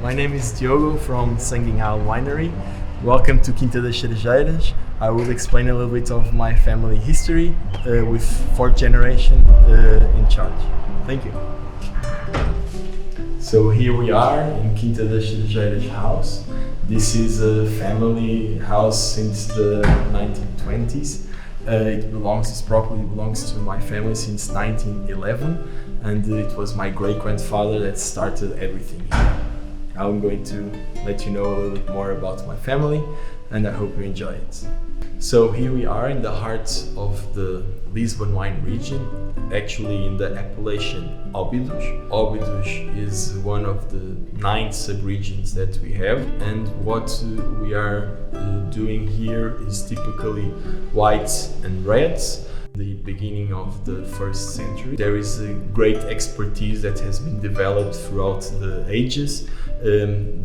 My name is Diogo from Sanguinhal Winery. Welcome to Quinta das Cerejeiras. I will explain a little bit of my family history with fourth generation in charge. Thank you. So here we are in Quinta das Cerejeiras house. This is a family house since the 1920s. This property belongs to my family since 1911, and it was my great-grandfather that started everything here. I'm going to let you know a little bit more about my family, and I hope you enjoy it. So here we are in the heart of the Lisbon wine region, actually in the appellation Óbidos. Óbidos is one of the 9 sub-regions that we have, and what we are doing here is typically whites and reds. The beginning of the 1st century. There is a great expertise that has been developed throughout the ages,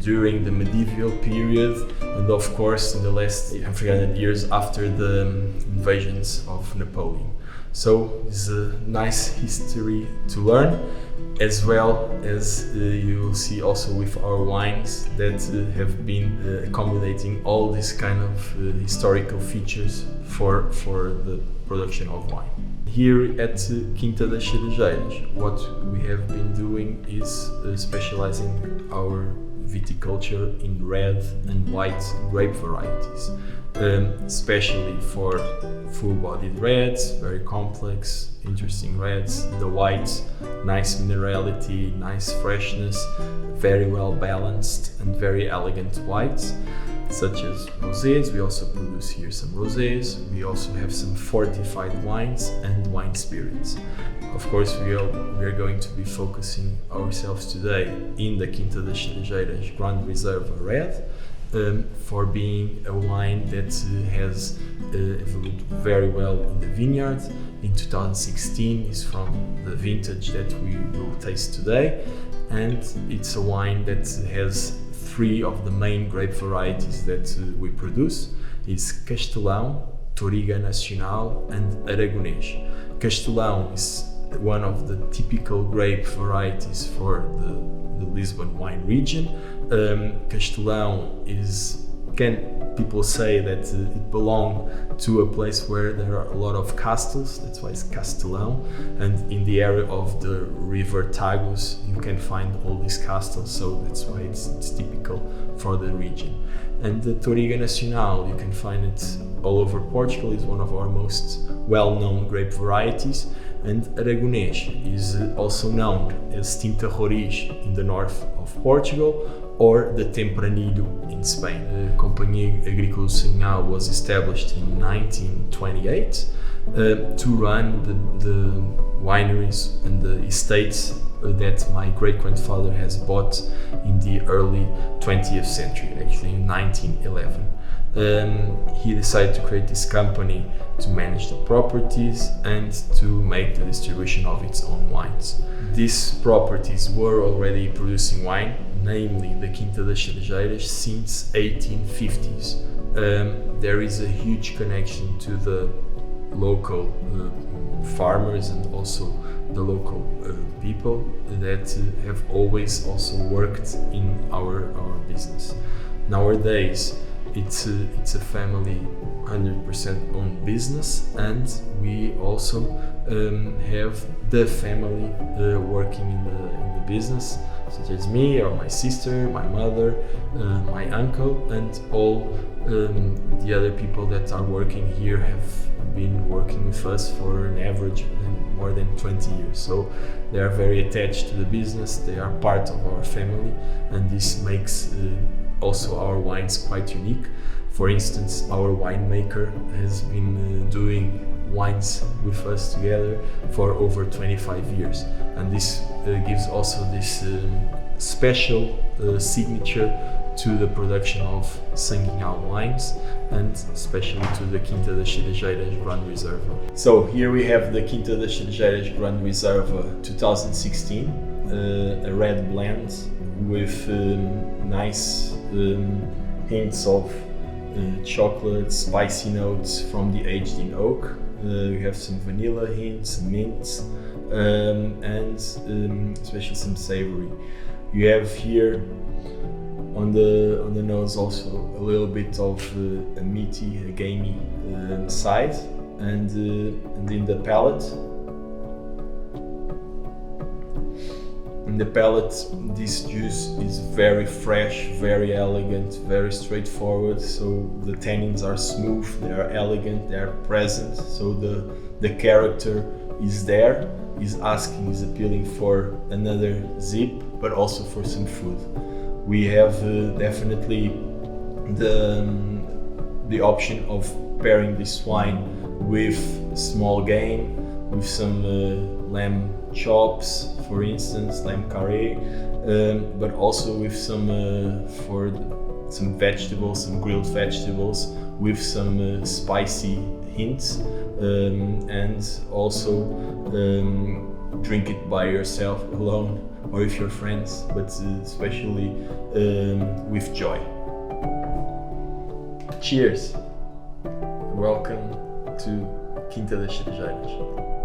during the medieval period, and of course in the last 300 years after the invasions of Napoleon. So it's a nice history to learn, as well as you will see also with our wines that have been accommodating all these kind of historical features for the production of wine. Here at Quinta das Cerejeiras, what we have been doing is specializing our viticulture in red and white grape varieties, especially for full-bodied reds, very complex, interesting reds. The whites, nice minerality, nice freshness, very well balanced and very elegant whites, such as rosés. We also produce here some rosés. We also have some fortified wines and wine spirits. Of course, we are going to be focusing ourselves today in the Quinta das Cerejeiras Grande Reserva Red, for being a wine that has evolved very well in the vineyard. In 2016 is from the vintage that we will taste today, and it's a wine that has 3 of the main grape varieties that we produce. It's Castelão, Touriga Nacional and Aragonês. Castelão is one of the typical grape varieties for the Lisbon wine region. Castelão people say that it belongs to a place where there are a lot of castles, that's why it's Castelão, and in the area of the river Tagus you can find all these castles, so that's why it's typical for the region. And the Touriga Nacional, you can find it all over Portugal, is one of our most well-known grape varieties. And Aragonês is also known as Tinta Roriz in the north of Portugal, or the Tempranillo in Spain. The Companhia Agrícola do Sanguinhal was established in 1928 to run the wineries and the estates that my great-grandfather has bought in the early 20th century, actually in 1911. He decided to create this company to manage the properties and to make the distribution of its own wines. These properties were already producing wine, namely the Quinta das Cerejeiras, since 1850s. There is a huge connection to the local farmers and also the local people that have always also worked in our business. Nowadays, it's a family 100% owned business, and we also have the family working in the business, such as me or my sister, my mother, my uncle, and all the other people that are working here have been working with us for an average more than 20 years. So they are very attached to the business, they are part of our family, and this makes also our wines quite unique. For instance, our winemaker has been doing wines with us together for over 25 years, and this gives also this special signature to the production of Sanguinhal wines, and especially to the Quinta das Cerejeiras Grande Reserva. So here we have the Quinta das Cerejeiras Grande Reserva 2016, a red blend with nice hints of chocolate, spicy notes from the aged in oak. We have some vanilla hints, mint, and especially some savory. You have here On the nose also a little bit of a meaty, a gamey side, and in the palate. In the palate, this juice is very fresh, very elegant, very straightforward. So the tannins are smooth, they are elegant, they are present. So the character is there, is asking, is appealing for another sip, but also for some food. We have definitely the option of pairing this wine with small game, with some lamb chops, for instance, lamb carré, but also with some vegetables, some grilled vegetables, with some spicy hints, and also drink it by yourself alone or with your friends, but especially with joy. Cheers! Welcome to Quinta das Cerejeiras.